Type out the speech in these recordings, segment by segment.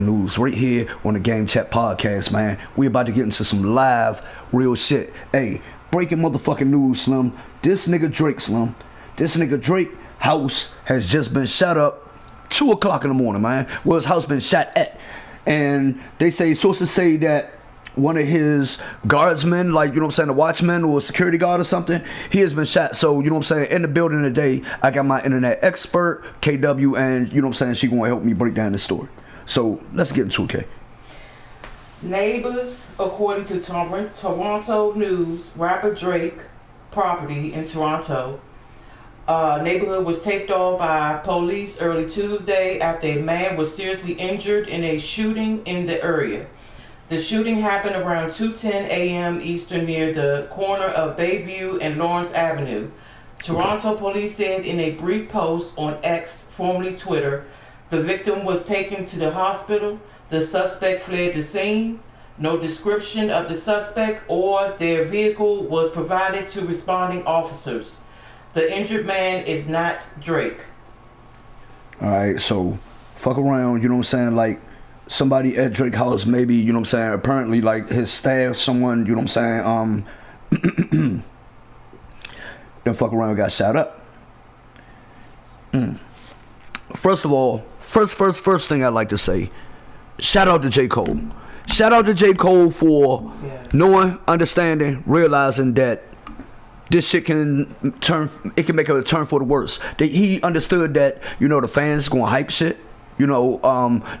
News right here on the Game Chat podcast, man. We about to get into some live real shit. Hey, breaking motherfucking news, Slim. This nigga Drake, Slim. This nigga Drake house has just been shot up 2 o'clock in the morning, man. Well, his house been shot at. And they say, sources say that one of his guardsmen, like, you know what I'm saying, a watchman or a security guard or something, he has been shot. So, you know what I'm saying, in the building today, I got my internet expert, KW, and, you know what I'm saying, she gonna help me break down this story. So, let's get into it, okay? Neighbors, according to Toronto News, rapper Drake property in Toronto, neighborhood was taped off by police early Tuesday after a man was seriously injured in a shooting in the area. The shooting happened around 2:10 a.m. Eastern near the corner of Bayview and Lawrence Avenue. Toronto police said in a brief post on X, formerly Twitter, the victim was taken to the hospital. The suspect fled the scene. No description of the suspect or their vehicle was provided to responding officers. The injured man is not Drake. Alright, so fuck around, you know what I'm saying, like somebody at Drake house, maybe, you know what I'm saying, apparently like his staff, someone, you know what I'm saying, then fuck around and got shot up. First of all, first thing I'd like to say, shout out to J. Cole. Shout out to J. Cole for knowing, understanding, realizing that this shit can turn, it can make a turn for the worse. That he understood that, you know, the fans gonna hype shit. You know,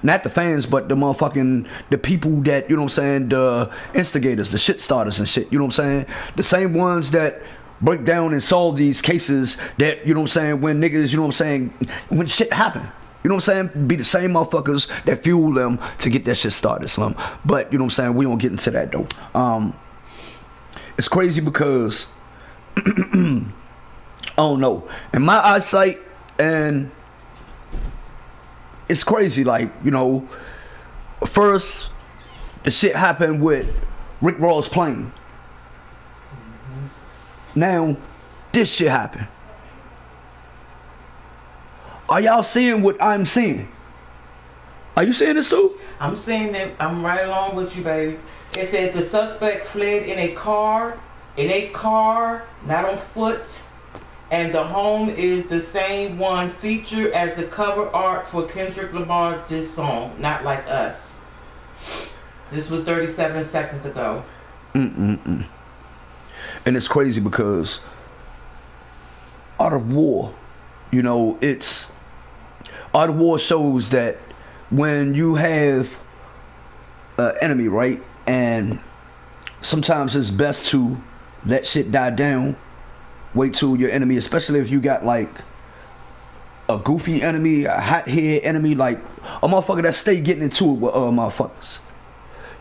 not the fans, but the motherfucking, the people that, you know what I'm saying, the instigators, the shit starters and shit, you know what I'm saying? The same ones that break down and solve these cases that, you know what I'm saying, when niggas, you know what I'm saying, when shit happen. You know what I'm saying? Be the same motherfuckers that fuel them to get that shit started, Slim. But, you know what I'm saying, we don't get into that, though. It's crazy because, I don't know, in my eyesight, and it's crazy, like, you know, first, the shit happened with Rick Ross plane. Now, this shit happened. Are y'all seeing what I'm seeing? Are you seeing this too? I'm seeing that. I'm right along with you, baby. It said the suspect fled in a car, not on foot, and the home is the same one featured as the cover art for Kendrick Lamar's This Song, Not Like Us. This was 37 seconds ago. And it's crazy because Art of War, you know, Art of War shows that when you have an enemy, right, and sometimes it's best to let shit die down, wait till your enemy, especially if you got like a goofy enemy, a hot head enemy, like a motherfucker that stay getting into it with other motherfuckers.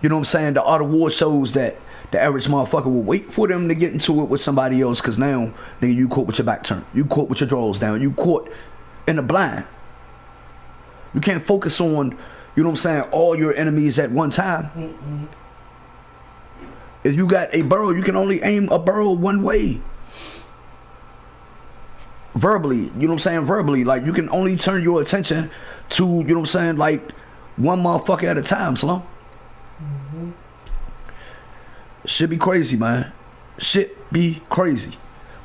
You know what I'm saying? The Art of War shows that the average motherfucker will wait for them to get into it with somebody else, because now, nigga, you caught with your back turned. You caught with your drawers down. You caught in the blind. You can't focus on, you know what I'm saying, all your enemies at one time. If you got a barrel, you can only aim a barrel one way. Verbally, you know what I'm saying, verbally, like you can only turn your attention to, you know what I'm saying, like one motherfucker at a time, Slum. Shit be crazy, man. Shit be crazy.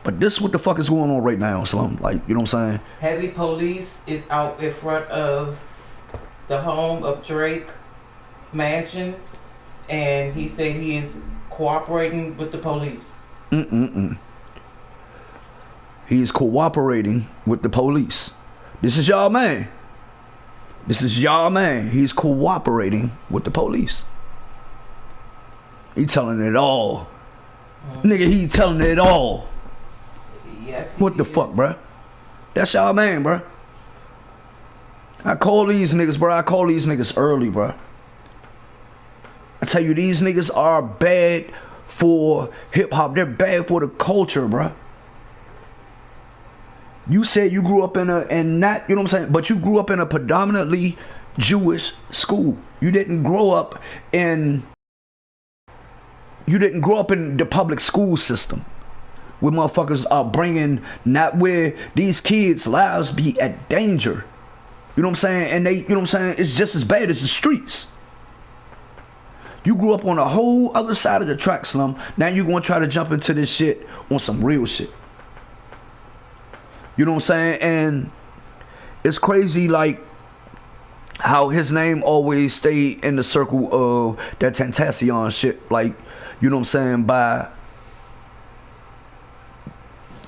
But this is what the fuck is going on right now, Slum. Like, you know what I'm saying? Heavy police is out in front of the home of Drake mansion, and he said he is cooperating with the police. He is cooperating with the police. This is y'all man. This is y'all man. He's cooperating with the police. He telling it all. Nigga, he telling it all. Yes. What the fuck, bruh? That's y'all man, bruh. I call these niggas, bruh. I call these niggas early, bruh. I tell you, these niggas are bad for hip-hop. They're bad for the culture, bruh. You said you grew up in a, and not, you know what I'm saying, but you grew up in a predominantly Jewish school. You didn't grow up in the public school system where motherfuckers are bringing, not where these kids' lives be at danger. You know what I'm saying? And they, you know what I'm saying? It's just as bad as the streets. You grew up on a whole other side of the track, Slum. Now you're going to try to jump into this shit on some real shit. You know what I'm saying? And it's crazy, like, how his name always stayed in the circle of that Tentacion shit. Like, you know what I'm saying? By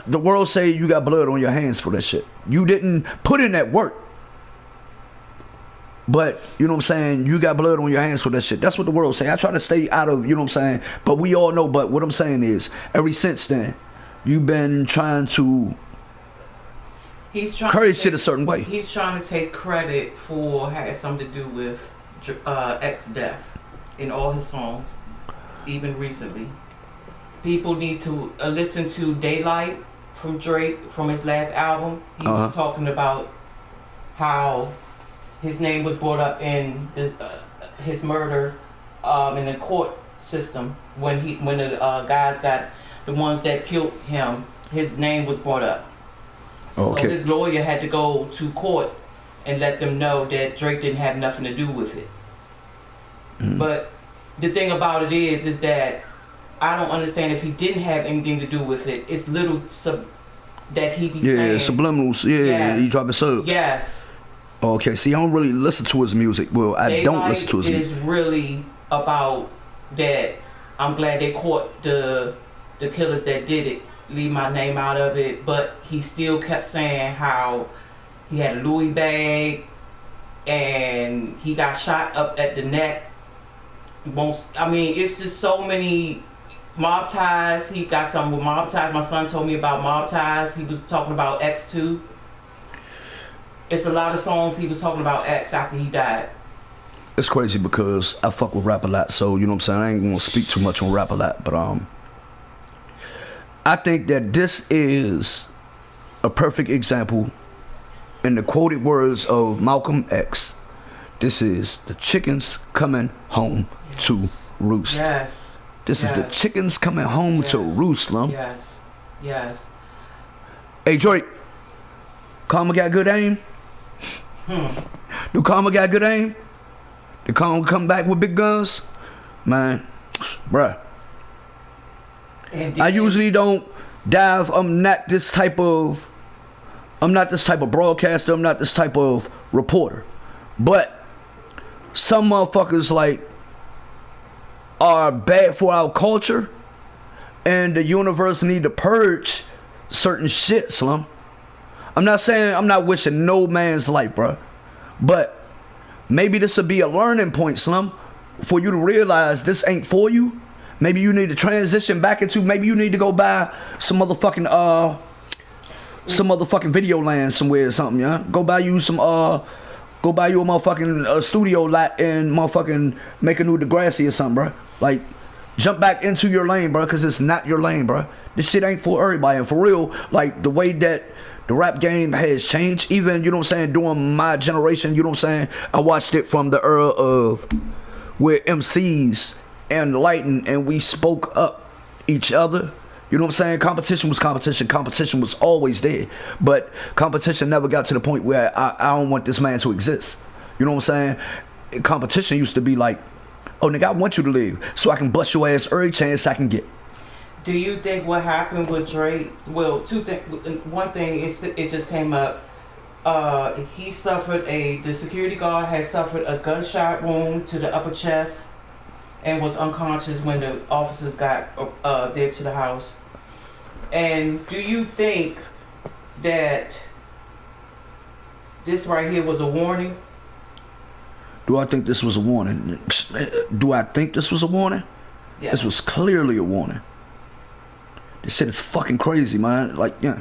the world say you got blood on your hands for that shit. You didn't put in that work. But, you know what I'm saying, you got blood on your hands for that shit. That's what the world say. I try to stay out of, you know what I'm saying, but we all know. But what I'm saying is, ever since then, you've been trying to carry shit a certain way. He's trying to take credit for had something to do with X's death in all his songs, even recently. People need to listen to Daylight from Drake, from his last album. He's talking about how his name was brought up in his murder in the court system when the guys got the ones that killed him. His name was brought up. So his lawyer had to go to court and let them know that Drake didn't have nothing to do with it. But the thing about it is that I don't understand if he didn't have anything to do with it. It's little that he be saying. Yeah, subliminals. Yeah, he dropping subs. Yes. Okay, see, I don't really listen to his music. Well, I don't listen to his music. It is really about that. I'm glad they caught the killers that did it. Leave my name out of it. But he still kept saying how he had a Louis bag and he got shot up at the neck. I mean, it's just so many mob ties. He got some with mob ties. My son told me about mob ties. He was talking about X too. It's a lot of songs he was talking about X after he died. It's crazy because I fuck with rap a lot, so you know what I'm saying? I ain't gonna speak too much on rap a lot, but I think that this is a perfect example, in the quoted words of Malcolm X. This is the chickens coming home to roost. Yes. This is the chickens coming home to roost, Slum. Yes. Yes. Hey, Drake, Karma got good aim? Do Karma got good aim? Did Karma come back with big guns? Man, bruh. I usually don't dive. I'm not this type of broadcaster. I'm not this type of reporter. But some motherfuckers like are bad for our culture, and the universe need to purge certain shit, Slum. I'm not saying, I'm not wishing no man's life, bro. But maybe this will be a learning point, Slum, for you to realize this ain't for you. Maybe you need to transition back into, maybe you need to go buy some motherfucking video land somewhere or something, yeah? Go buy you a motherfucking studio lot and motherfucking make a new Degrassi or something, bro. Like, jump back into your lane, bro, because it's not your lane, bro. This shit ain't for everybody. And for real, like, the way that the rap game has changed, even, you know what I'm saying, during my generation, you know what I'm saying, I watched it from the era of where MCs enlightened and we spoke up each other. You know what I'm saying? Competition was competition. Competition was always there. But competition never got to the point where I don't want this man to exist. You know what I'm saying? Competition used to be like, oh, nigga, I want you to leave so I can bust your ass every chance I can get. Do you think what happened with Drake? Well, two things. One thing is it just came up. He suffered the security guard had suffered a gunshot wound to the upper chest and was unconscious when the officers got there to the house. And do you think that this right here was a warning? Do I think this was a warning? Do I think this was a warning? Yes. This was clearly a warning. This shit is fucking crazy, man. Like, yeah.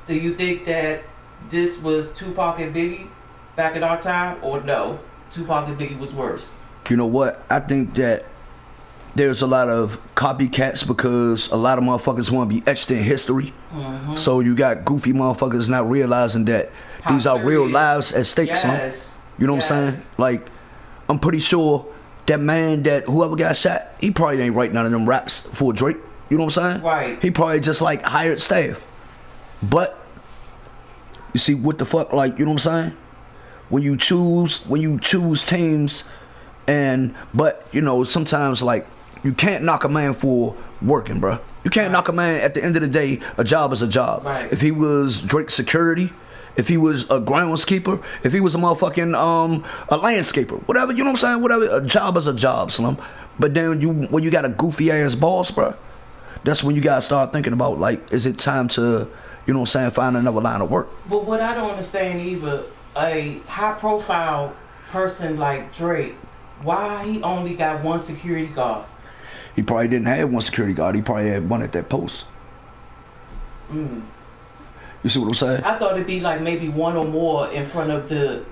Do you think that this was Tupac and Biggie back in our time, or no? Tupac and Biggie was worse. You know what? I think that there's a lot of copycats because a lot of motherfuckers want to be etched in history. Mm-hmm. So you got goofy motherfuckers not realizing that these are real lives at stake. Yes. You know what I'm saying? Like, I'm pretty sure that man that whoever got shot, he probably ain't write none of them raps for Drake. You know what I'm saying? Right. He probably just like hired staff. But You see what the fuck, like, you know what I'm saying? When you choose teams, but you know, sometimes like you can't knock a man for working, bro. You can't knock a man. At the end of the day, a job is a job. Right. If he was Drake security, if he was a groundskeeper, if he was a motherfucking a landscaper, whatever, you know what I'm saying? Whatever, a job is a job, Slim. But then when you got a goofy ass boss, bro, that's when you gotta start thinking about, like, is it time to, you know what I'm saying, find another line of work? But what I don't understand either, a high profile person like Drake, why he only got one security guard? He probably didn't have one security guard. He probably had one at that post. You see what I'm saying? I thought it'd be like maybe one or more in front of the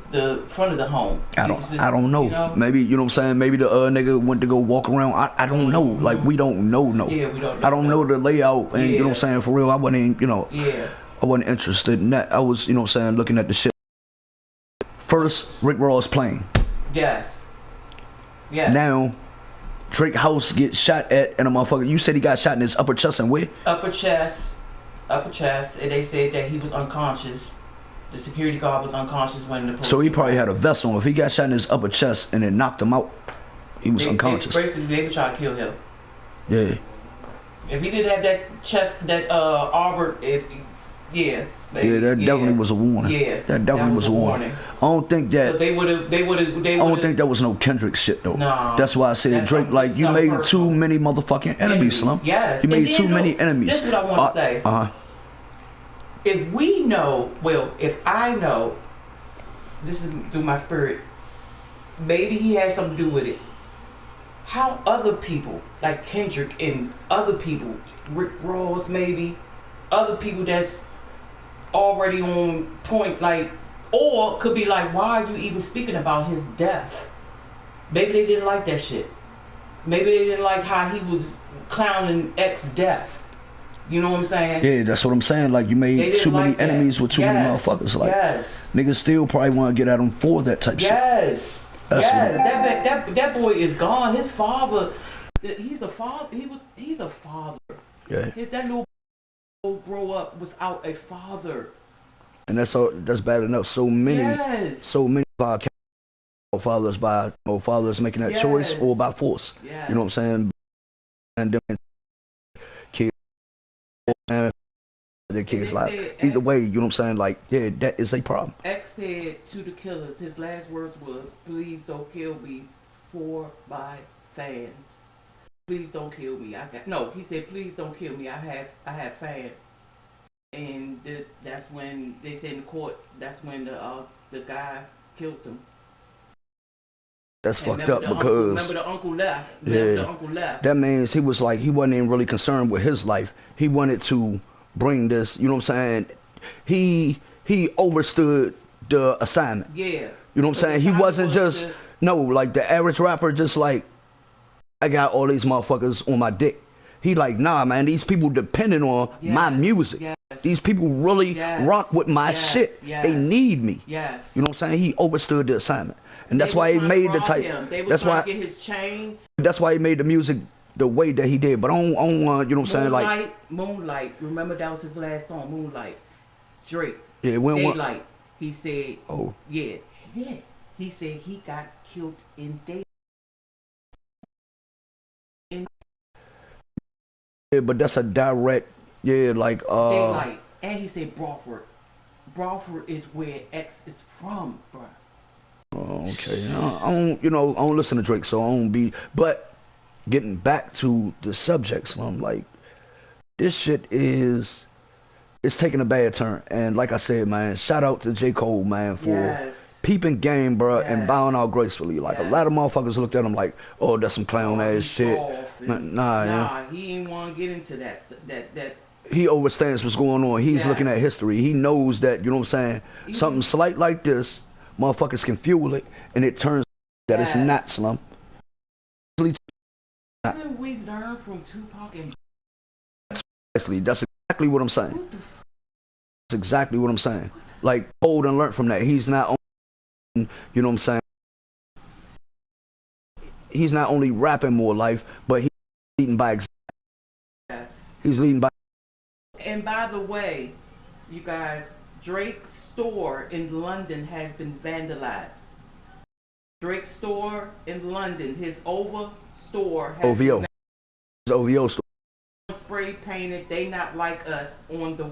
front of the home. I don't know. You know? Maybe, you know what I'm saying, maybe the nigga went to go walk around. I don't know. Like, we don't know. Yeah, we don't know. I don't know the layout, and you know what I'm saying, for real, I wasn't, you know, I wasn't interested in that. I was, you know what I'm saying, looking at the shit. First, Rick Ross playing. Yes. Now, Drake House gets shot at, and a motherfucker, you said he got shot in his upper chest and where? Upper chest, and they said that he was unconscious. The security guard was unconscious when the police. So he probably had a vest on. If he got shot in his upper chest and it knocked him out, he was unconscious. Basically, they were trying to kill him. Yeah. If he didn't have that chest, that arbor, Yeah, that definitely was a warning. Yeah, that definitely was a warning. I don't think that. They would have. I don't think that was no Kendrick shit though. No. That's why I said Drake. Like, you made too many motherfucking enemies, Slim. Yes. You made too many enemies. That's what I want to say. If we know, if I know, this is through my spirit, maybe he had something to do with it. How other people, like Kendrick and other people, Rick Ross maybe, other people that's already on point, like, or could be like, why are you even speaking about his death? Maybe they didn't like that shit. Maybe they didn't like how he was clowning X death. You know what I'm saying? Yeah, that's what I'm saying. Like, you made too many enemies with too many motherfuckers. Like, niggas still probably want to get at him for that type shit. Yes. That boy is gone. His father, he's a father. He's a father. Yeah. That little boy grow up without a father. And that's bad enough. So many of our fathers fathers making that choice or by force. Yes. You know what I'm saying? And then kids and their kids' life. Either way, you know what I'm saying? Like, yeah, that is a problem. X said to the killers, his last words was, "Please don't kill me for my fans. Please don't kill me. He said, please don't kill me. I have fans." And that's when they said in court, that's when the guy killed him. That's fucked up because remember the uncle left. The uncle left. That means he was like, he wasn't even really concerned with his life. He wanted to bring this, you know what I'm saying? He overstood the assignment. Yeah. You know what I'm saying? He wasn't just like the average rapper, just like, I got all these motherfuckers on my dick. He like, nah, man, these people depending on my music. Yes. These people really rock with my shit. Yes. They need me. Yes. You know what I'm saying? He overstood the assignment. And that's why he made the type. That's why get his chain. That's why he made the music the way that he did. But I don't want, you know what I'm saying? Like Moonlight. Remember that was his last song, Moonlight. Drake. Yeah, Daylight. He said. Oh. Yeah. He said he got killed in daylight. Yeah, but that's a direct. Yeah, like Daylight. And he said Broadford. Broadford is where X is from, bro. Oh, okay. I don't listen to Drake, so I don't be. But getting back to the subjects, I'm like, this shit it's taking a bad turn. And like I said, man, shout out to J. Cole, man, for peeping game, bro, and bowing out gracefully. Like, a lot of motherfuckers looked at him like, oh, that's some clown ass shit. Nah, he ain't want to get into that. He understands what's going on. He's looking at history. He knows that, you know what I'm saying, something slight like this, motherfuckers can fuel it, and it turns that it's not, Slum. Didn't we learn from Tupac and... That's exactly what I'm saying. That's exactly what I'm saying. Like, Cole done learned from that. He's not only, you know what I'm saying, he's not only rapping more life, but he's leading by example. He's leading by... And by the way, you guys, Drake's store in London has been vandalized. Drake's store in London, his store has OVO. been It's OVO store. spray painted. They not like us on the.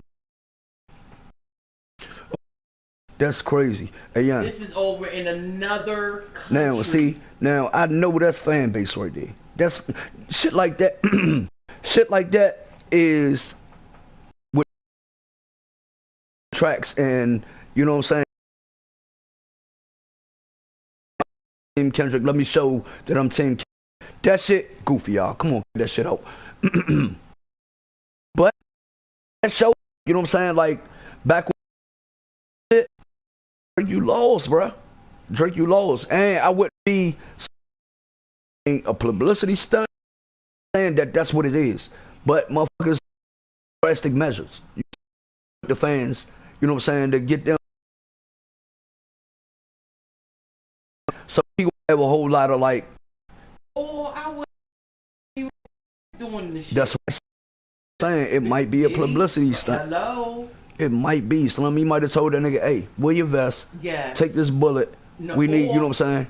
That's crazy. Hey, yeah. This is over in another country. Now, see, now I know that's fan base right there. That's shit like that. Shit like that is with tracks, and you know what I'm saying. Team Kendrick, let me show that I'm Team Kendrick. That shit, goofy, y'all. Come on, get that shit out. But that show, you know what I'm saying? Like back when Drake, you lost, bruh. Drake, you lost, and I wouldn't be a publicity stunt saying that that's what it is. But motherfuckers, drastic measures. You the fans, you know what I'm saying, to get them. So people have a whole lot of like. Oh, I would be doing this shit. That's what I'm saying. It might be a publicity stunt. Hello. It might be. Slim, he might have told that nigga, hey, wear your vest. Yes. Take this bullet. No, We need, you know what I'm saying?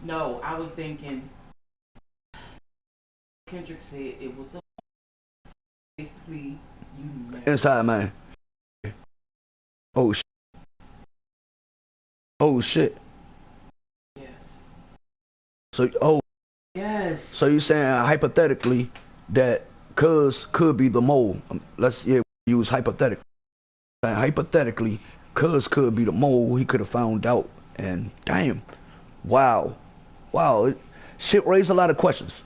No, I was thinking. Kendrick said it was basically you. Inside, man. Oh, shit. Oh, shit. Yes. So, oh. Yes. So you saying hypothetically that Cuz could be the mole? Let's use hypothetically. Hypothetically, Cuz could be the mole. He could have found out, and damn, wow, shit raised a lot of questions.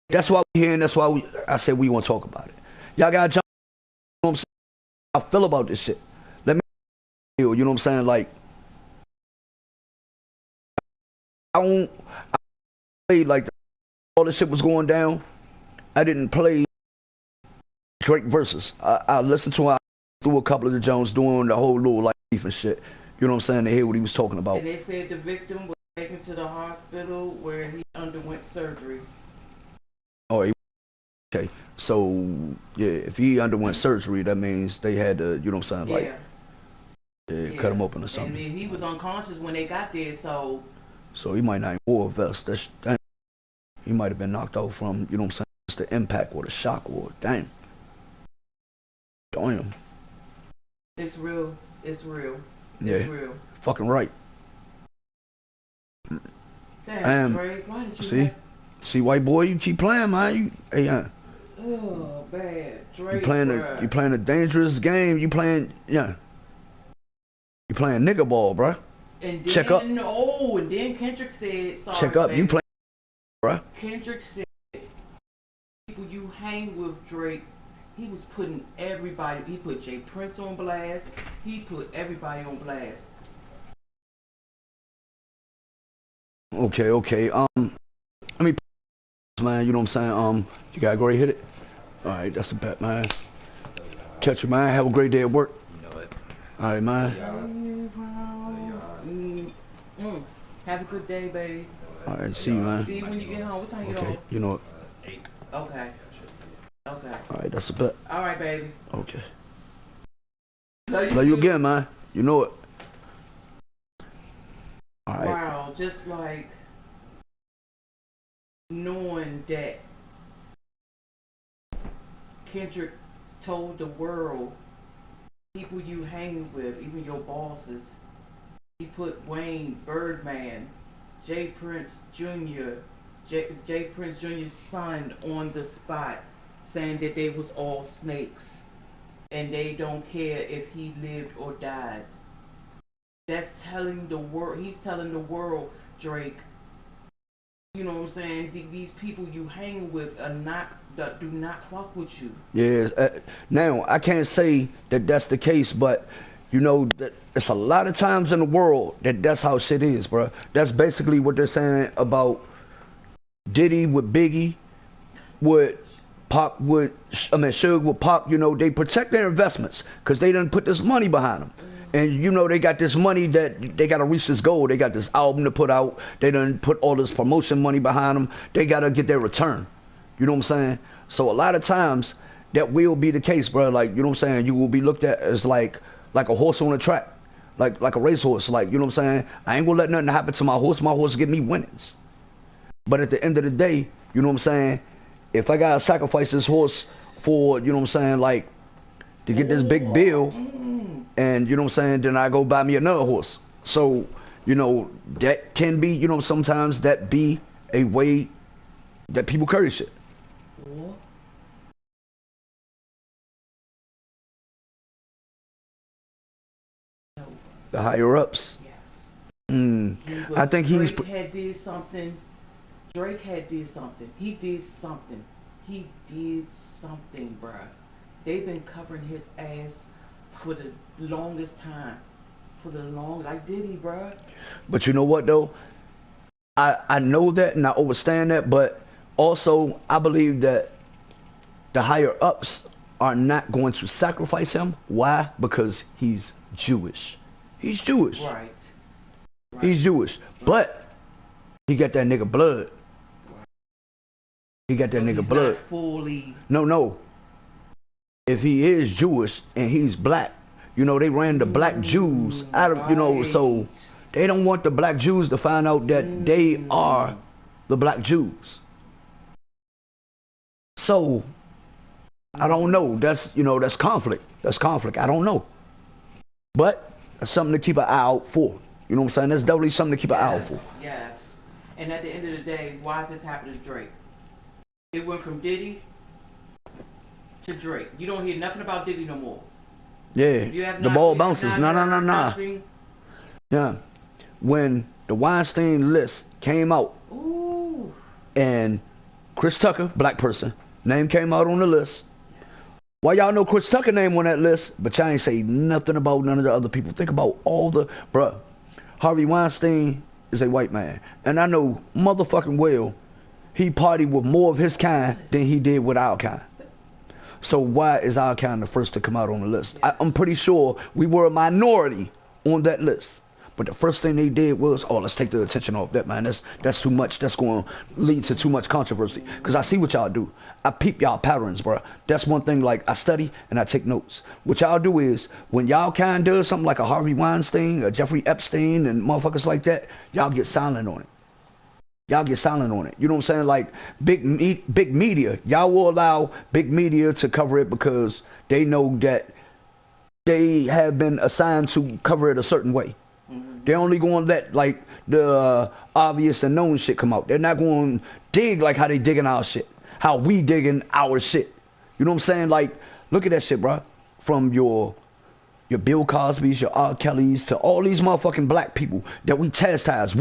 That's why we're here, and that's why I said we want to talk about it. Y'all gotta jump. You know what I'm saying? How I feel about this shit. Let me feel. You know what I'm saying? Like. I played like all this shit was going down. I didn't play Drake versus. I listened to him through a couple of the Jones doing the whole little like beef and shit. You know what I'm saying? To hear what he was talking about. And they said the victim was taken to the hospital where he underwent surgery. Oh, okay. So yeah, if he underwent surgery, that means they had to, you know what I'm saying, like cut him open or something. And he was unconscious when they got there, so. So he might not even wore a vest. He might have been knocked out from, you know what I'm saying, just the impact or the shock or damn. Damn. It's real. It's real. Yeah. It's real. Fucking right. Damn, Drake, why did you See, white boy, you keep playing, man. Oh, bad. Drake, you playing a dangerous game. You playing nigga ball, bruh. And then, check up. Oh, and then Kendrick said, sorry, check up. Baby. You playing, bruh. Kendrick said, people you hang with, Drake, he was putting everybody, he put Jay Prince on blast, he put everybody on blast. Okay. Let me, man, you know what I'm saying? You gotta go ahead and hit it. Alright, that's a bet, man. Catch you, man. Have a great day at work. You know it. Alright, man. Have a good day, baby. Alright, see you, man. See you when you get home. What time you get Okay, home? you know it. 8. Okay. Alright, that's a bet. Alright, baby. Okay. Love you again, man. You know it. Alright. Wow, just like knowing that Kendrick told the world, people you hang with, even your bosses, he put Wayne, Birdman, Jay Prince Jr., Jay Prince Jr.'s son on the spot, saying that they was all snakes and they don't care if he lived or died. That's telling the world, he's telling the world, Drake, you know what I'm saying, these people you hang with are not, do not fuck with you. Yeah, now I can't say that that's the case, but you know that it's a lot of times in the world that's how shit is, bro. That's basically what they're saying about Diddy with Biggie, with Pac, Suge with Pac. You know, they protect their investments because they done put this money behind them. And you know they got this money that they got to reach this goal. They got this album to put out. They done put all this promotion money behind them. They got to get their return. You know what I'm saying? So a lot of times that will be the case, bro. Like, you know what I'm saying? You will be looked at as like a horse on a track, like a racehorse. Like, you know what I'm saying? I ain't gonna let nothing happen to my horse. My horse give me winnings. But at the end of the day, you know what I'm saying? If I gotta sacrifice this horse for, you know what I'm saying, like to get this big bill, and you know what I'm saying, then I go buy me another horse. So, you know, that can be, you know, sometimes that be a way that people carry shit. The higher ups. Yes. I think he's. Drake had did something. Drake had did something. He did something. He did something, bruh. They've been covering his ass for the longest time. Like Diddy, bruh. But you know what though? I know that and I understand that, but also I believe that the higher ups are not going to sacrifice him. Why? Because he's Jewish. He's Jewish. Right. He's Jewish. But he got that nigga blood. He got that nigga blood. Not fully. No. If he is Jewish and he's black, you know, they ran the black Jews out of, you know, so they don't want the black Jews to find out that they are the black Jews. So, I don't know. That's, you know, that's conflict. That's conflict. I don't know. But that's something to keep an eye out for. You know what I'm saying? That's definitely something to keep an eye out for. Yes. And at the end of the day, why is this happening to Drake? It went from Diddy to Drake. You don't hear nothing about Diddy no more. Yeah. The ball bounces. Nah. Yeah. When the Weinstein list came out, ooh, and Chris Tucker, black person, name came out on the list. Why y'all know Chris Tucker name on that list, but y'all ain't say nothing about none of the other people. Think about all the, bruh. Harvey Weinstein is a white man, and I know motherfucking well he partied with more of his kind than he did with our kind. So why is our kind the first to come out on the list? I'm pretty sure we were a minority on that list. But the first thing they did was, oh, let's take the attention off that, man. That's too much. That's going to lead to too much controversy. Because I see what y'all do. I peep y'all patterns, bro. That's one thing, like, I study and I take notes. What y'all do is, when y'all kind does something like a Harvey Weinstein, a Jeffrey Epstein, and motherfuckers like that, y'all get silent on it. Y'all get silent on it. You know what I'm saying? Like, big media. Y'all will allow big media to cover it because they know that they have been assigned to cover it a certain way. They're only going to let, like, the obvious and known shit come out. They're not going to dig like how they digging our shit. How we digging our shit. You know what I'm saying? Like, look at that shit, bro. From your Bill Cosby's, your R. Kelly's, to all these motherfucking black people that we chastise.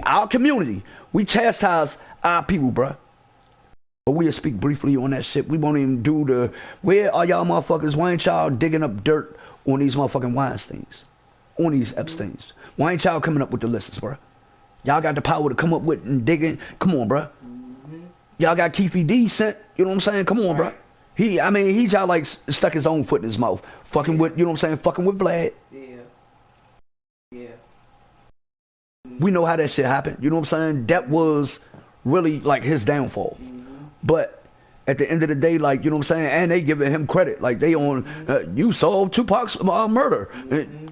Our community, we chastise our people, bro. But we'll speak briefly on that shit. We won't even do the, where are y'all motherfuckers? Why ain't y'all digging up dirt on these motherfucking Weinsteins? On these Epsteins? Why ain't y'all coming up with the lists, bro? Y'all got the power to come up with and digging. Come on, bro. Y'all got Keefe D sent. You know what I'm saying? Come on, bro. He just like stuck his own foot in his mouth. Fucking with, you know what I'm saying? Fucking with Vlad. Yeah. We know how that shit happened. You know what I'm saying? That was really like his downfall. But at the end of the day, like, you know what I'm saying? And they giving him credit. Like, they on, you solved Tupac's murder.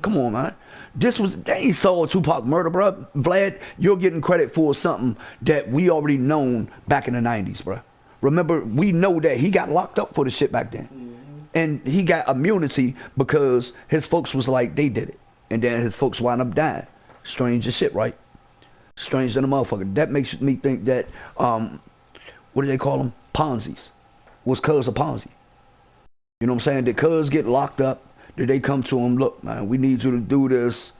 Come on, man. They ain't solved Tupac murder, bro. Vlad, you're getting credit for something that we already known back in the 90s, bro. Remember, we know that he got locked up for the shit back then. And he got immunity because his folks was like, they did it. And then his folks wound up dying. Strange as shit, right? Strange than a motherfucker. That makes me think that, what do they call them? Ponzi's. Was cuz a Ponzi? You know what I'm saying? Did cuz get locked up? Did they come to him, look, man, we need you to do this.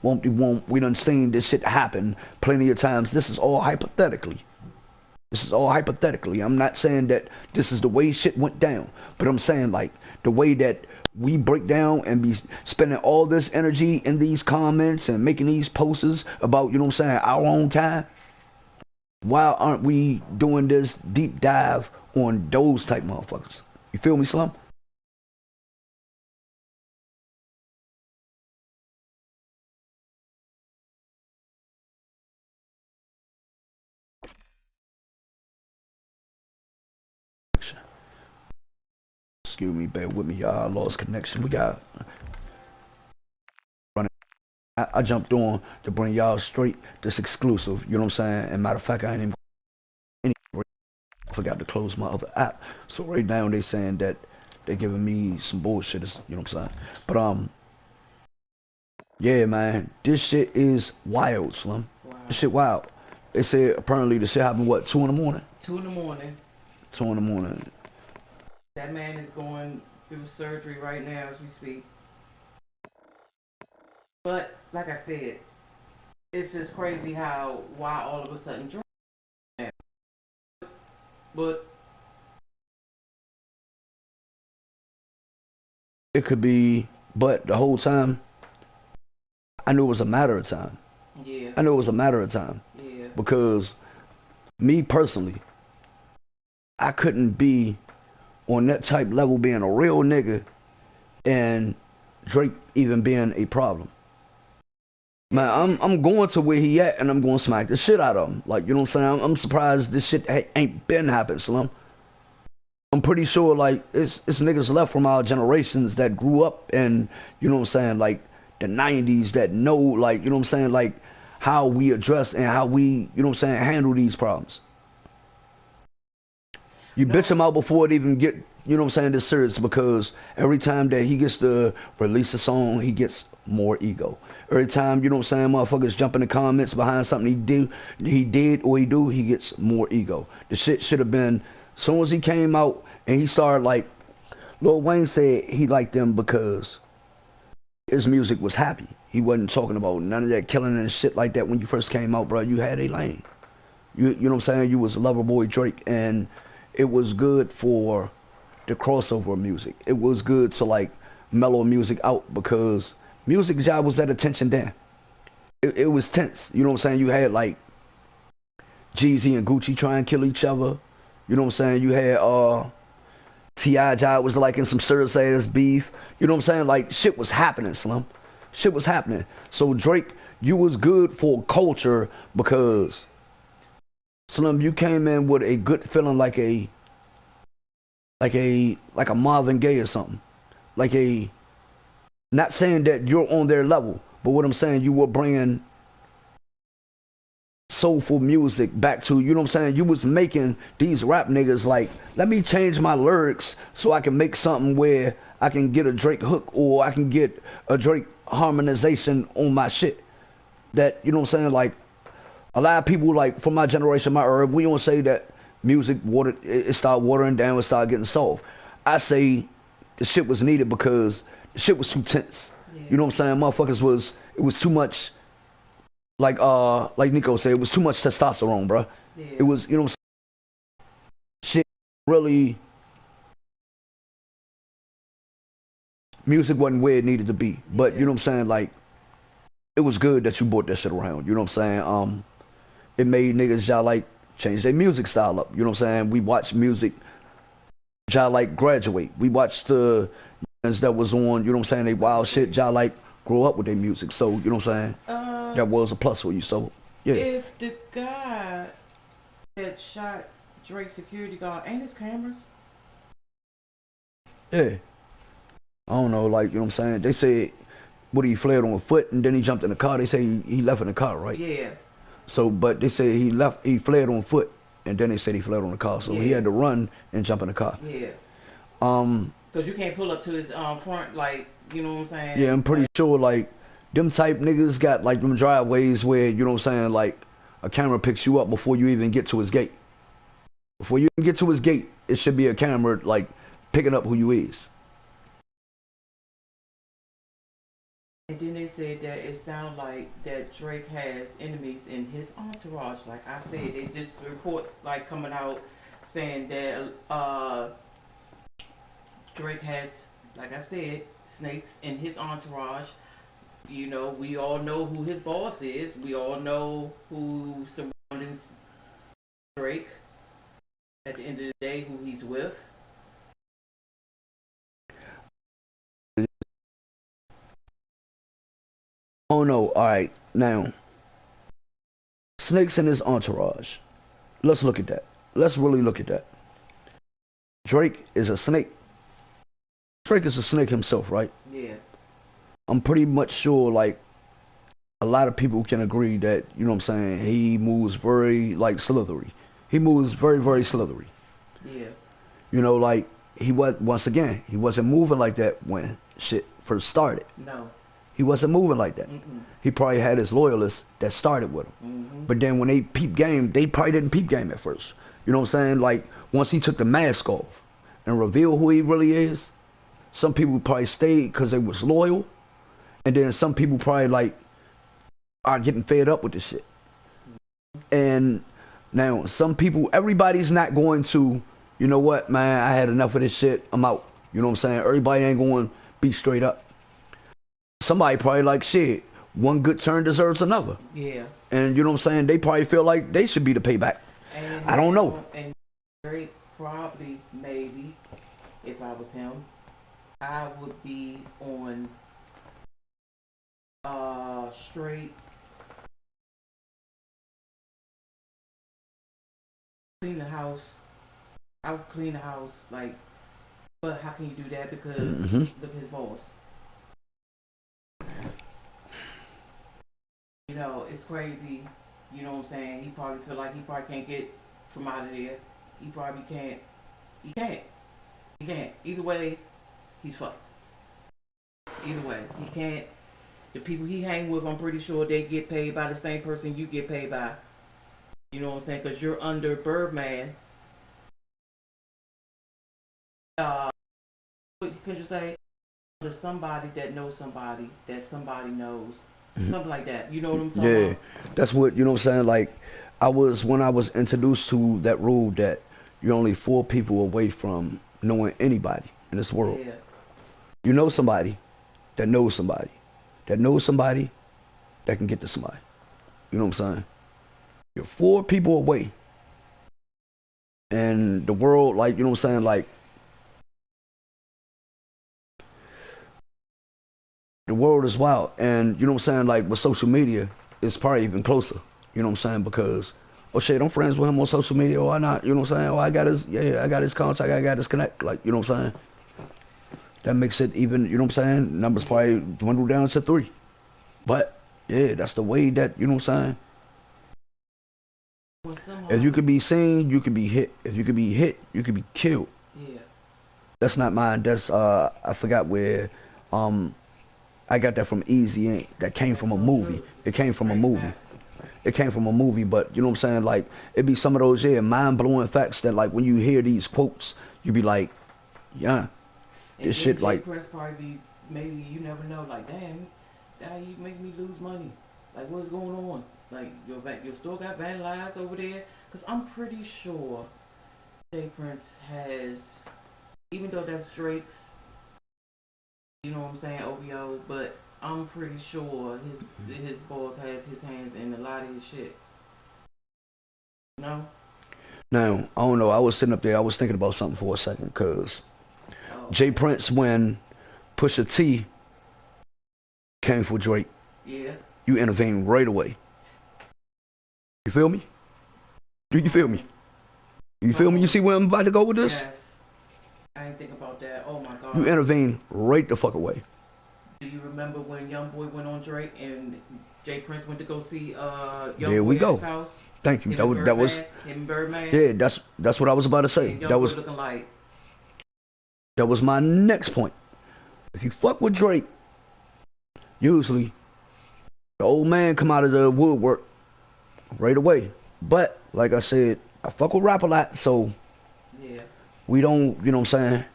Won't. We done seen this shit happen plenty of times. This is all hypothetically. I'm not saying that this is the way shit went down. But I'm saying, like, the way that we break down and be spending all this energy in these comments and making these posts about, you know what I'm saying, our own time. Why aren't we doing this deep dive on those type motherfuckers? You feel me, Slum? Excuse me, bear with me, y'all. I lost connection. We got running. I jumped on to bring y'all straight this exclusive. You know what I'm saying? And matter of fact, I ain't even I forgot to close my other app. So right now they saying that they giving me some bullshit. You know what I'm saying? But yeah, man, this shit is wild, Slim. Wow. This shit wild. They said apparently the shit happened what 2 in the morning. 2 in the morning. 2 in the morning. That man is going through surgery right now as we speak. But like I said, it's just crazy why all of a sudden drink. But it could be, but the whole time I knew it was a matter of time. Yeah. I knew it was a matter of time. Yeah. Because me personally, I couldn't be on that type level being a real nigga and Drake even being a problem. Man, I'm going to where he at and I'm going to smack the shit out of him. Like, you know what I'm saying? I'm surprised this shit ain't been happening, Slim. I'm pretty sure, like, it's niggas left from our generations that grew up in, you know what I'm saying, like, the 90s that know, like, you know what I'm saying, like, how we address and how we, you know what I'm saying, handle these problems. You bitch him out before it even get, you know what I'm saying, this serious, because every time that he gets to release a song, he gets more ego. Every time, you know what I'm saying, motherfuckers jump in the comments behind something he did or he do, he gets more ego. The shit should have been, as soon as he came out and he started, like, Lil Wayne said he liked them because his music was happy. He wasn't talking about none of that killing and shit like that when you first came out, bro. You had a lane. You know what I'm saying? You was Loverboy Drake, and it was good for the crossover music. It was good to, like, mellow music out because music job was at attention then. It was tense. You know what I'm saying? You had, like, Jeezy and Gucci try and kill each other. You know what I'm saying? You had T.I. job was, like, in some serious ass beef. You know what I'm saying? Like, shit was happening, Slim. Shit was happening. So Drake, you was good for culture because Slim, you came in with a good feeling, like a Marvin Gaye or something. Like a, not saying that you're on their level, but what I'm saying, you were bringing soulful music back to, you know what I'm saying? You was making these rap niggas like, let me change my lyrics so I can make something where I can get a Drake hook or I can get a Drake harmonization on my shit. That, you know what I'm saying? Like, a lot of people, like, from my generation, my era, we don't say that music it started watering down and started getting soft. I say the shit was needed because the shit was too tense. Yeah. You know what I'm saying? Motherfuckers it was too much, like Nico said, it was too much testosterone, bro. Yeah. It was, you know what I'm saying? Shit really, music wasn't where it needed to be. But, you know what I'm saying? Like, it was good that you brought that shit around. You know what I'm saying? It made niggas y'all like change their music style up. You know what I'm saying? We watched music y'all like graduate. We watched the that was on, you know what I'm saying, they wild shit, y'all like grow up with their music. So, you know what I'm saying? That was a plus for you. So, yeah. If the guy that shot Drake's security guard, ain't his cameras? Yeah. I don't know, like, you know what I'm saying? They said he fled on foot and then he jumped in the car. They say he left in the car, right? Yeah. So, but they say he fled on foot, and then they said he fled on the car. So he had to run and jump in the car. Yeah. Because you can't pull up to his front, like, you know what I'm saying? Yeah, I'm pretty sure, like, them type niggas got, like, them driveways where, you know what I'm saying, like, a camera picks you up before you even get to his gate. Before you even get to his gate, it should be a camera, like, picking up who you is. And then they said that it sounds like that Drake has enemies in his entourage. Like I said, it just reports like coming out saying that Drake has, like I said, snakes in his entourage. You know, we all know who his boss is. We all know who surrounds Drake. At the end of the day, who he's with. Oh no, alright, now, snakes in his entourage. Let's look at that. Let's really look at that. Drake is a snake. Drake is a snake himself, right? Yeah. I'm pretty much sure, like, a lot of people can agree that, you know what I'm saying, he moves very, like, slithery. He moves very, very slithery. Yeah. You know, like, he was, once again, he wasn't moving like that when shit first started. No. He wasn't moving like that. Mm-mm. He probably had his loyalists that started with him. Mm-hmm. But then when they peep game, they probably didn't peep game at first. You know what I'm saying? Like, once he took the mask off and revealed who he really is, some people probably stayed because they was loyal. And then some people probably, like, are getting fed up with this shit. And now, some people, everybody's not going to, you know what, man, I had enough of this shit, I'm out. You know what I'm saying? Everybody ain't going to be straight up. Somebody probably like, shit, one good turn deserves another. Yeah. And you know what I'm saying? They probably feel like they should be the payback. And I don't know. And Drake probably, maybe, if I was him, I would be on straight clean the house. I would clean the house, like, but how can you do that? Because look, his boss. You know, it's crazy. You know what I'm saying? He probably feel like he probably can't get from out of there. He probably can't. He can't. He can't. Either way, he's fucked. Either way, he can't. The people he hang with, I'm pretty sure they get paid by the same person you get paid by. You know what I'm saying? Because you're under Birdman. What could you say? There's somebody that knows somebody that somebody knows. Something like that. You know what I'm talking about? Yeah, that's what, you know what I'm saying? Like, when I was introduced to that rule that you're only 4 people away from knowing anybody in this world. Yeah. You know somebody that knows somebody that knows somebody that can get to somebody. You know what I'm saying? You're 4 people away. And the world, like, you know what I'm saying? Like, the world is wild. And, you know what I'm saying? Like, with social media, it's probably even closer. You know what I'm saying? Because, oh shit, I'm friends with him on social media, or I not. You know what I'm saying? Oh, I got his contact, I got his connect. Like, you know what I'm saying? That makes it even, you know what I'm saying? Numbers probably dwindle down to 3. But, yeah, that's the way that, you know what I'm saying? If you could be seen, you could be hit. If you could be hit, you could be killed. Yeah. That's not mine. That's I forgot where I got that from Easy Ink. That came from a movie. It came from a movie. It came from a movie, but you know what I'm saying? Like, it be some of those, mind blowing facts that, like, when you hear these quotes, you be like, yeah, this shit, like, Press probably be, maybe you never know, like, damn, you make me lose money. Like, what's going on? Like, your store got vandalized over there? Because I'm pretty sure J Prince has, even though that's Drake's, you know what I'm saying, OVO, but I'm pretty sure his boss has his hands in a lot of his shit. No? now, I don't know. I was sitting up there, I was thinking about something for a second, because J Prince, when Pusha T came for Drake, Yeah. you intervened right away. You feel me? Do you feel me? You feel me? You see where I'm about to go with this? Yes. I didn't think about that. Oh my God. You intervened right the fuck away. Do you remember when YoungBoy went on Drake and J Prince went to go see There we YoungBoy go. at his house? Thank you. Him That was him and Birdman. yeah. That's what I was about to say. And That was looking like. That was my next point. If you fuck with Drake, usually the old man come out of the woodwork right away. But like I said, I fuck with rap a lot, so Yeah. we don't, you know what I'm saying?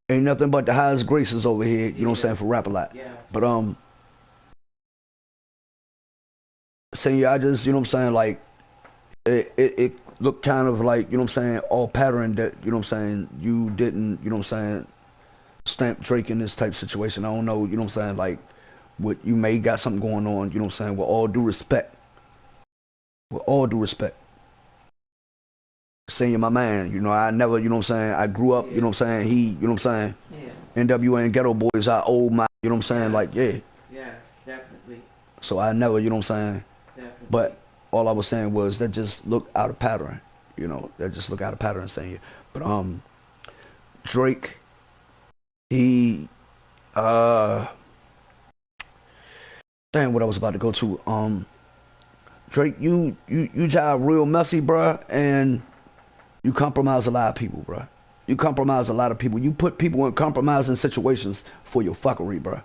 Ain't nothing but the highest graces over here, you know what I'm saying, for rap a lot. Yes. But saying I just, you know what I'm saying, like it looked kind of like, you know what I'm saying, all pattern that, you know what I'm saying, you didn't, you know what I'm saying, stamp Drake in this type of situation. I don't know, you know what I'm saying, like what you may got something going on, you know what I'm saying, with all due respect. With all due respect. Saying you're my man, you know, I never, you know what I'm saying, I grew up, you know what I'm saying, you know what I'm saying, NWA and Ghetto Boys, I owe my, you know what I'm saying, like, yeah. Yes, definitely. So I never, you know what I'm saying, Definitely. but all I was saying was that just looked out of pattern, you know, that just look out of pattern saying it. But Drake He, uh, damn, what I was about to go to. Drake, you job real messy, bruh, and you compromise a lot of people, bruh. You compromise a lot of people. You put people in compromising situations for your fuckery, bruh.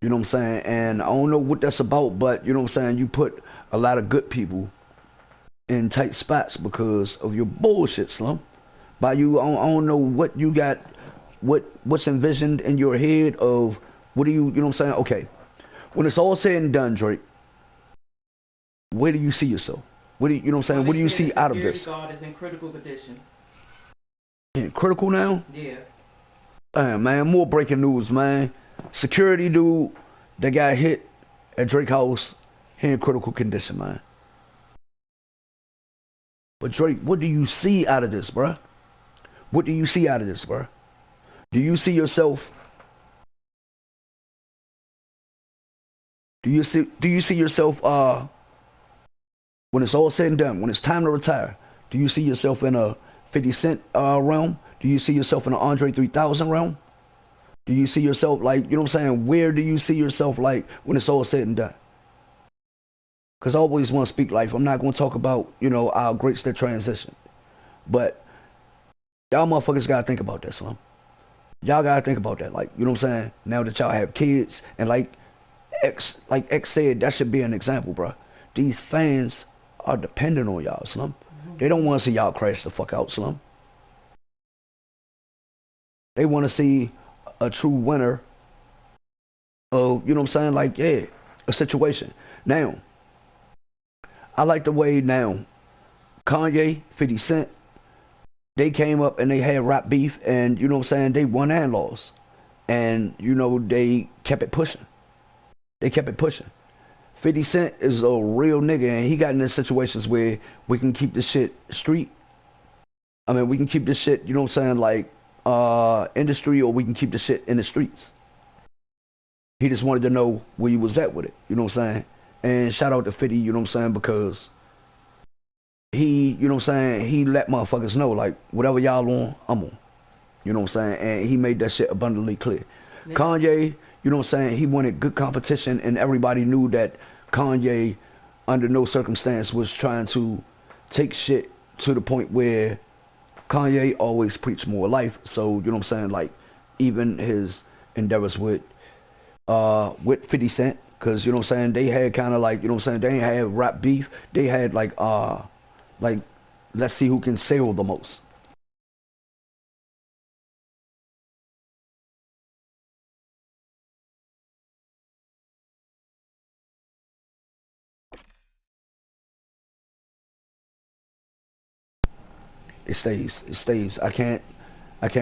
You know what I'm saying? And I don't know what that's about, but you know what I'm saying? You put a lot of good people in tight spots because of your bullshit, Slum. By you, I don't know what you got, what's envisioned in your head of what do you know what I'm saying? Okay, when it's all said and done, Drake, where do you see yourself? What do you know what I'm saying? Well, What do you see out of this? Security guard is in critical condition. In critical now? Yeah. Damn, man, more breaking news, man. Security dude that got hit at Drake house, he in critical condition, man. But Drake, what do you see out of this, bruh? What do you see out of this, bruh? Do you see yourself? Do you see yourself? When it's all said and done, when it's time to retire, do you see yourself in a 50 Cent realm? Do you see yourself in an Andre 3000 realm? Do you see yourself like, you know what I'm saying? Where do you see yourself like when it's all said and done? Because I always want to speak life. I'm not going to talk about, our greats that transition. But y'all motherfuckers got to think about that, son. Y'all got to think about that. Like, you know what I'm saying? Now that y'all have kids, and like X said, that should be an example, bro. These fans are dependent on y'all, Slum. They don't want to see y'all crash the fuck out, Slum. They want to see a true winner of, you know what I'm saying? Like, yeah, a situation. Now, I like the way now Kanye, 50 Cent, they came up and they had rap beef, and, you know what I'm saying? They won and lost. And, they kept it pushing. They kept it pushing. 50 Cent is a real nigga, and he got in situations where we can keep this shit street. I mean, we can keep this shit, you know what I'm saying, like, industry, or we can keep the shit in the streets. He just wanted to know where you was at with it, you know what I'm saying? And shout out to 50, you know what I'm saying, because he, you know what I'm saying, he let motherfuckers know, like, whatever y'all on, I'm on. You know what I'm saying? And he made that shit abundantly clear. Yeah. Kanye, you know what I'm saying, he wanted good competition, and everybody knew that Kanye, under no circumstance, was trying to take shit to the point where Kanye always preached more life. So, you know what I'm saying, like, even his endeavors with 50 Cent, because, you know what I'm saying, they had kind of like, you know what I'm saying, they ain't had rap beef. They had like, let's see who can sell the most. It stays. It stays. I can't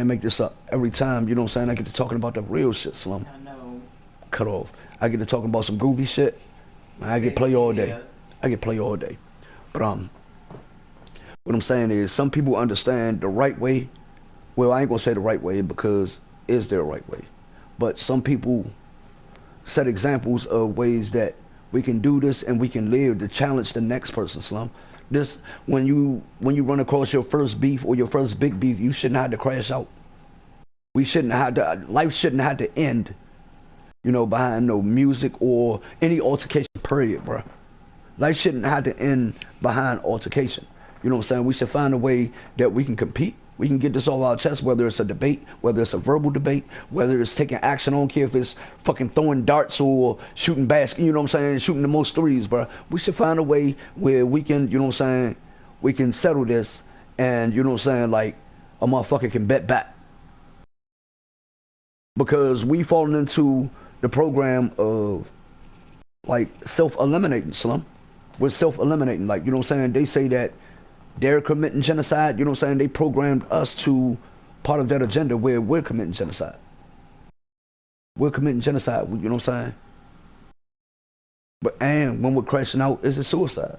make this up. Every time, you know what I'm saying, I get to talking about the real shit, Slum. I know. Cut off. I get to talking about some groovy shit. I get play all day. I get play all day. But what I'm saying is, some people understand the right way. Well, I ain't gonna say the right way, because is there a right way? But some people set examples of ways that we can do this and we can live to challenge the next person, Slum. This, when you run across your first beef or your first big beef, you shouldn't have to crash out. We shouldn't have to. Life shouldn't have to end, behind no music or any altercation. Period, bro. Life shouldn't have to end behind altercation. You know what I'm saying? We should find a way that we can compete. We can get this all out of chest, whether it's a debate, whether it's a verbal debate, whether it's taking action. I don't care if it's fucking throwing darts or shooting basket, you know what I'm saying, shooting the most threes, bro. We should find a way where we can, you know what I'm saying, we can settle this, and, you know what I'm saying, like, a motherfucker can bet back. Because we fallen into the program of, like, self-eliminating, Slum. We're self-eliminating. Like, you know what I'm saying, they say that they're committing genocide, you know what I'm saying? They programmed us to part of that agenda where we're committing genocide. We're committing genocide, you know what I'm saying? And when we're crashing out, is it suicide?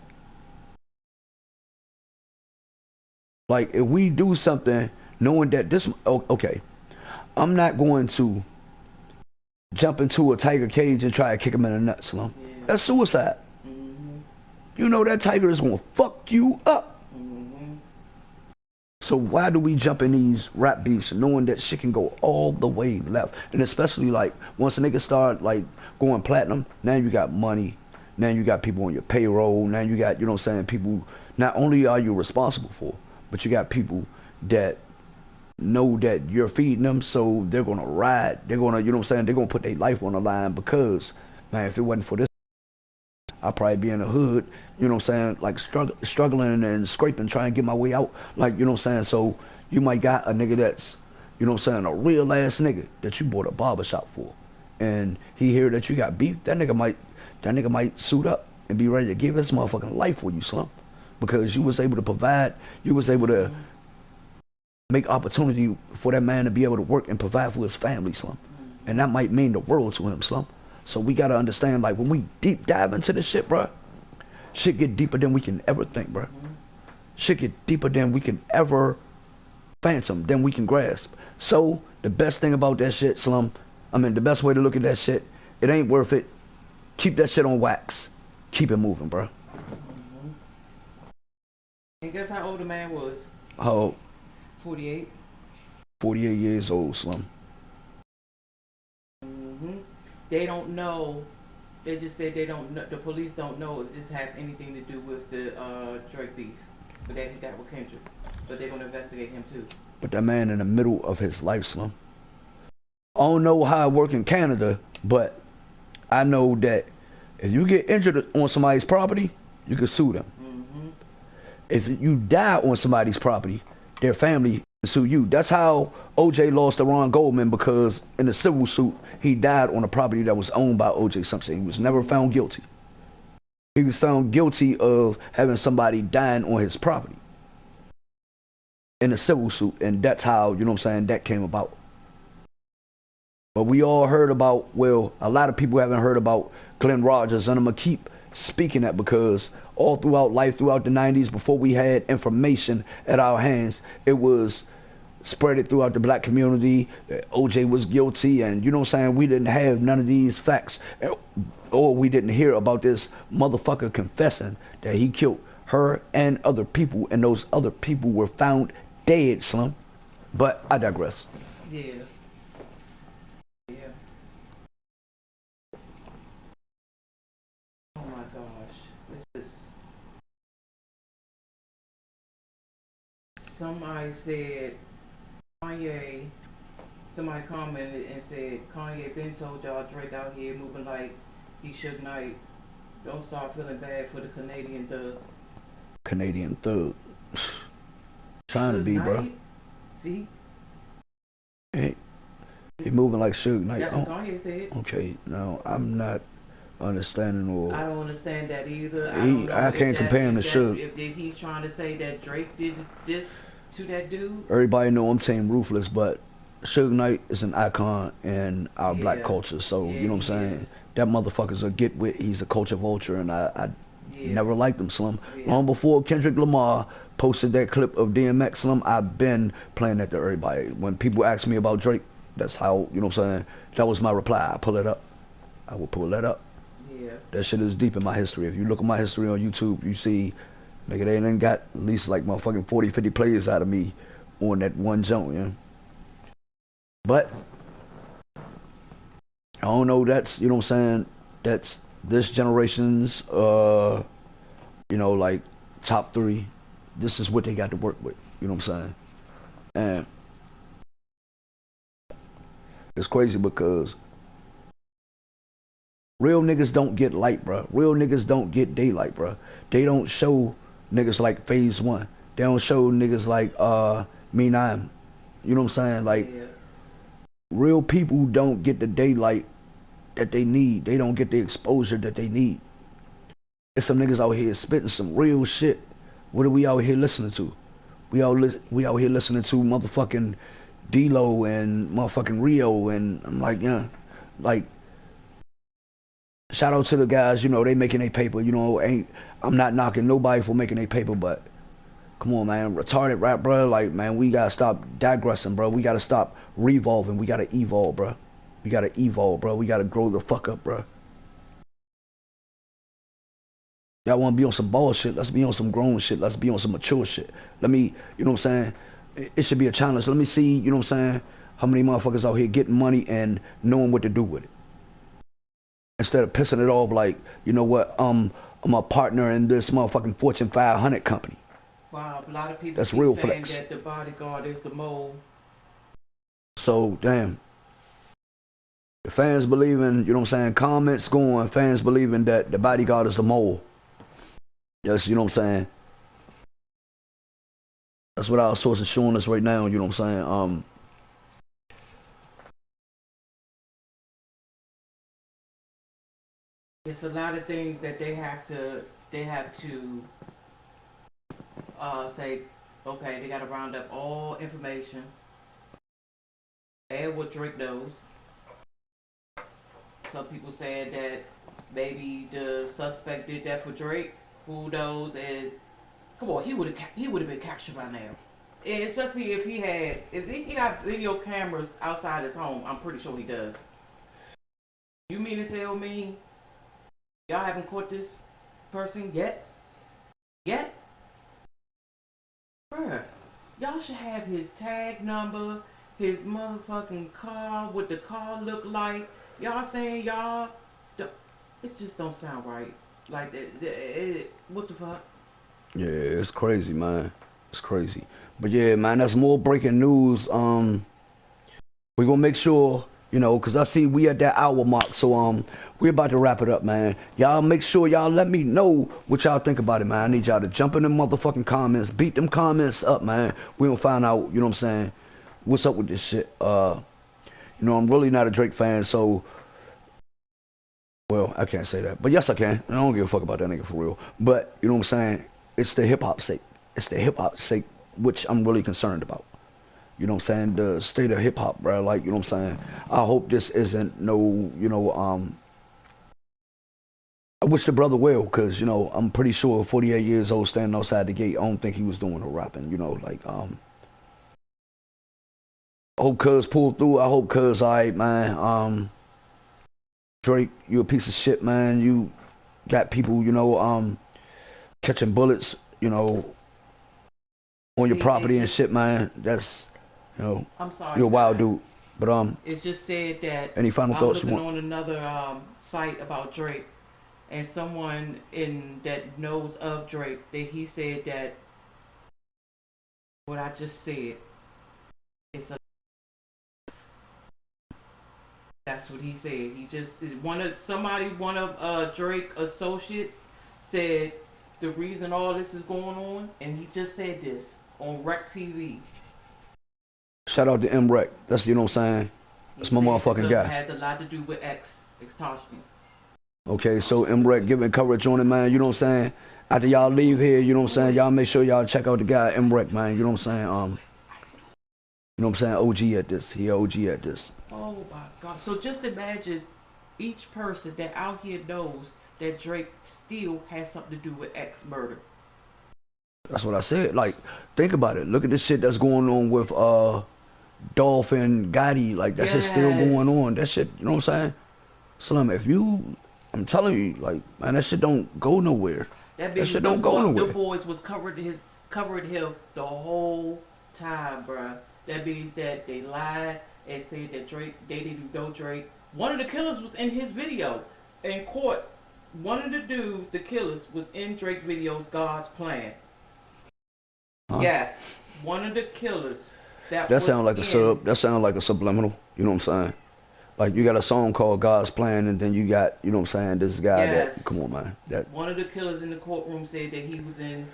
Like, if we do something knowing that this, okay, I'm not going to jump into a tiger cage and try to kick him in the nuts, Slum. Yeah. That's suicide. Mm-hmm. You know that tiger is going to fuck you up. So why do we jump in these rap beefs knowing that shit can go all the way left? And especially like once a nigga start like going platinum, now you got money, now you got people on your payroll, now you got, you know what I'm saying, people not only are you responsible for, but you got people that know that you're feeding them, so they're gonna ride, they're gonna, you know what I'm saying, they're gonna put their life on the line because, man, if it wasn't for this, I'd probably be in the hood, you know what I'm saying, like struggling and scraping, trying to get my way out, like, you know what I'm saying. So you might got a nigga that's, you know what I'm saying, a real ass nigga that you bought a barbershop for, and he hear that you got beef, that nigga might suit up and be ready to give his motherfucking life for you, slump, because you was able to provide, you was able to make opportunity for that man to be able to work and provide for his family, slump, and that might mean the world to him, slump. So we gotta understand, like, when we deep dive into this shit, bro, shit get deeper than we can ever think, bro. Shit get deeper than we can ever fathom, than we can grasp. So the best thing about that shit, Slum, I mean, the best way to look at that shit, it ain't worth it. Keep that shit on wax. Keep it moving, bro. And guess how old the man was? How old? 48. 48 years old, Slum. They don't know. They just said they don't know. The police don't know if this had anything to do with the drug beef, but that he got with Kendrick. But they're gonna investigate him too. But that man in the middle of his life, Slum. I don't know how it work in Canada, but I know that if you get injured on somebody's property, you can sue them. If you die on somebody's property, their family can sue you. That's how OJ lost to Ron Goldman, because in a civil suit, he died on a property that was owned by OJ Simpson. He was never found guilty. He was found guilty of having somebody dying on his property in a civil suit, and that's how, you know what I'm saying, that came about. But we all heard about, well, a lot of people haven't heard about Glenn Rogers, and I'm going to keep speaking that because all throughout life, throughout the 90s, before we had information at our hands, it was spread it throughout the black community. OJ was guilty, and you know what I'm saying, we didn't have none of these facts, or we didn't hear about this motherfucker confessing that he killed her and other people, and those other people were found dead, Slum. But I digress. Yeah. Oh my gosh. This is. Somebody said Kanye. Somebody commented and said Kanye been told y'all Drake out here moving like he Suge Knight. Don't start feeling bad for the Canadian thug. Canadian thug. Trying to be, bro. See? Hey, he moving like Suge Knight. That's what Kanye said. Okay, now I'm not understanding, or I don't understand that either. I can't compare him to Suge. If he's trying to say that Drake did this to that dude. Everybody know I'm saying Ruthless, but Suge Knight is an icon in our black culture, so you know what I'm saying? That motherfucker's a get with, he's a culture vulture, and I never liked him, Slum. Long before Kendrick Lamar posted that clip of DMX, Slum, I've been playing that to everybody. When people ask me about Drake, that's how, you know what I'm saying, that was my reply. I pull it up. I will pull that up. Yeah. That shit is deep in my history. If you look at my history on YouTube, you see, nigga, they done got at least like motherfucking 40, 50 plays out of me on that one joint, you know? But I don't know, that's, you know what I'm saying, that's this generation's, you know, like, top 3. This is what they got to work with, you know what I'm saying? And it's crazy because real niggas don't get light, bro. Real niggas don't get daylight, bro. They don't show niggas like Phase 1. They don't show niggas like Me 9. You know what I'm saying? Like, real people don't get the daylight that they need. They don't get the exposure that they need. There's some niggas out here spitting some real shit. What are we out here listening to? We out here listening to motherfucking D-Lo and motherfucking Rio, and I'm like, yeah, like, shout out to the guys, you know, they making a paper, you know, I'm not knocking nobody for making a paper, but come on, man, retarded rap, bro, like, man, we gotta stop digressing, bro. We gotta stop revolving. We gotta evolve, bro. We gotta evolve, bro. We gotta grow the fuck up, bro. Y'all wanna be on some bullshit? Let's be on some grown shit. Let's be on some mature shit. Let me, you know what I'm saying? It should be a challenge. Let me see, you know what I'm saying, how many motherfuckers out here getting money and knowing what to do with it. Instead of pissing it off like, you know what, I'm a partner in this motherfucking Fortune 500 company. Wow, a lot of people That's keep real saying flex. that the bodyguard is the mole. So, damn. The fans believing, you know what I'm saying, comments going, fans believing that the bodyguard is the mole. Yes, you know what I'm saying? That's what our source is showing us right now, you know what I'm saying? It's a lot of things that they have to say, okay, they got to round up all information, add what Drake knows. Some people said that maybe the suspect did that for Drake. Who knows? And come on, he would have been captured by now. And especially if he got video cameras outside his home. I'm pretty sure he does. You mean to tell me y'all haven't caught this person yet? Yet? Bruh, y'all should have his tag number, his motherfucking car, what the car look like. Y'all saying y'all, it just don't sound right. Like, what the fuck? Yeah, it's crazy, man. It's crazy. But yeah, man, that's more breaking news. We gonna make sure, you know, cause I see we at that hour mark, so we about to wrap it up, man. Y'all make sure y'all let me know what y'all think about it, man. I need y'all to jump in the motherfucking comments, beat them comments up, man. We gonna find out, you know what I'm saying, what's up with this shit. You know, I'm really not a Drake fan, so well, I can't say that, but yes, I can. I don't give a fuck about that nigga for real. But you know what I'm saying? It's the hip hop sake. It's the hip hop sake, which I'm really concerned about. You know what I'm saying? The state of hip hop, bro. Like, you know what I'm saying? I hope this isn't no, you know, I wish the brother well, cause you know I'm pretty sure 48 years old standing outside the gate. I don't think he was doing no rapping. You know, like I hope Cuz pulled through. I hope Cuz alright, man. Drake, you a piece of shit, man. You got people, you know, catching bullets, you know, on your See, property and shit, man. That's, you know, I'm sorry, you're a wild guys. dude. But It's just said that any final I'm thoughts you looking want? on another site about Drake, and someone in that knows of Drake, that he said that what I just said is a. That's what he said. He just one of Drake associates said the reason all this is going on, and he just said this on Rec TV. Shout out to M Rec. That's, you know what I'm saying. He That's my said motherfucking because it guy. has a lot to do with extortion. Okay, so M Rec giving coverage on it, man. You know what I'm saying. After y'all leave here, you know what I'm saying. Y'all make sure y'all check out the guy M Rec, man. You know what I'm saying. You know what I'm saying. OG at this. He OG at this. Oh my God! So just imagine each person that out here knows that Drake still has something to do with X murder. That's what I said. Like, think about it. Look at this shit that's going on with Dolph and Gotti. Like, that shit's still going on. Yes. That shit, you know what I'm saying? Slim, if you, I'm telling you, like, man, that shit don't go nowhere. That That means shit don't go the nowhere. boys was covering him the whole time, bruh. That means that they lied and said that Drake they didn't know Drake. One of the killers was in his video in court. One of the dudes, the killers, was in Drake video's God's Plan. Huh? Yes, one of the killers that That was sound like a in. sub. That sound like a subliminal. You know what I'm saying? Like, you got a song called God's Plan, and then you got, you know what I'm saying, this guy that, come Yes, on, man. That, one of the killers in the courtroom said that he was in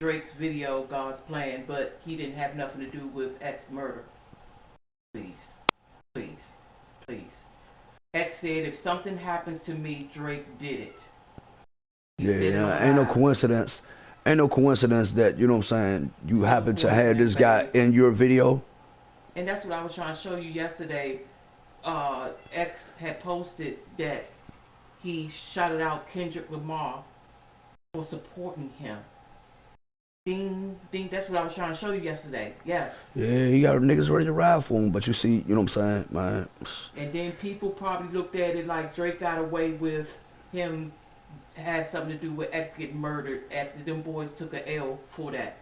Drake's video God's Plan, but he didn't have nothing to do with X murder. Please, please, please. X said if something happens to me, Drake did it. He yeah, said it on ain't no live. coincidence. Ain't no coincidence that, you know what I'm saying, you It's no happen to have coincidence, this guy babe. in your video. And that's what I was trying to show you yesterday. X had posted that he shouted out Kendrick Lamar for supporting him. Ding, ding. That's what I was trying to show you yesterday. Yes. Yeah, he got niggas ready to ride for him, but you see, you know what I'm saying, man. And then people probably looked at it like Drake got away with him have something to do with X getting murdered after them boys took a L for that.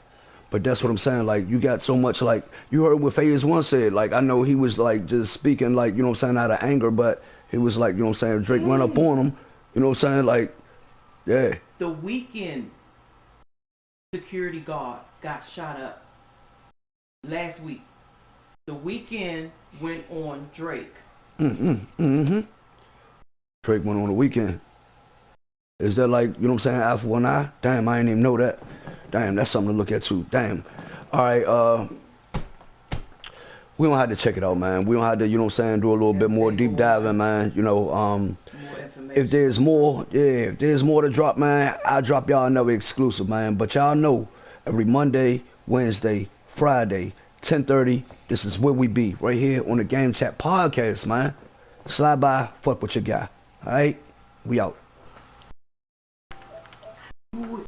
But that's what I'm saying. Like, you got so much, like, you heard what Phase One said. Like, I know he was, like, just speaking, like, you know what I'm saying, out of anger, but he was like, you know what I'm saying, Drake run up on him. You know what I'm saying? Like, yeah. The Weeknd security guard got shot up last week. The Weeknd went on Drake. Drake went on the weekend. Is that like, you know what I'm saying, Alpha One Eye? Damn, I didn't even know that. Damn, that's something to look at too. Damn. All right, we don't have to check it out, man. We don't have to, you know what I'm saying, do a little bit more deep diving, man. You know, if there's more, yeah, if there's more to drop, man, I'll drop y'all another exclusive, man. But y'all know, every Monday, Wednesday, Friday, 10:30, this is where we be, right here on the Game Chat podcast, man. Slide by, fuck with your guy. All right, we out.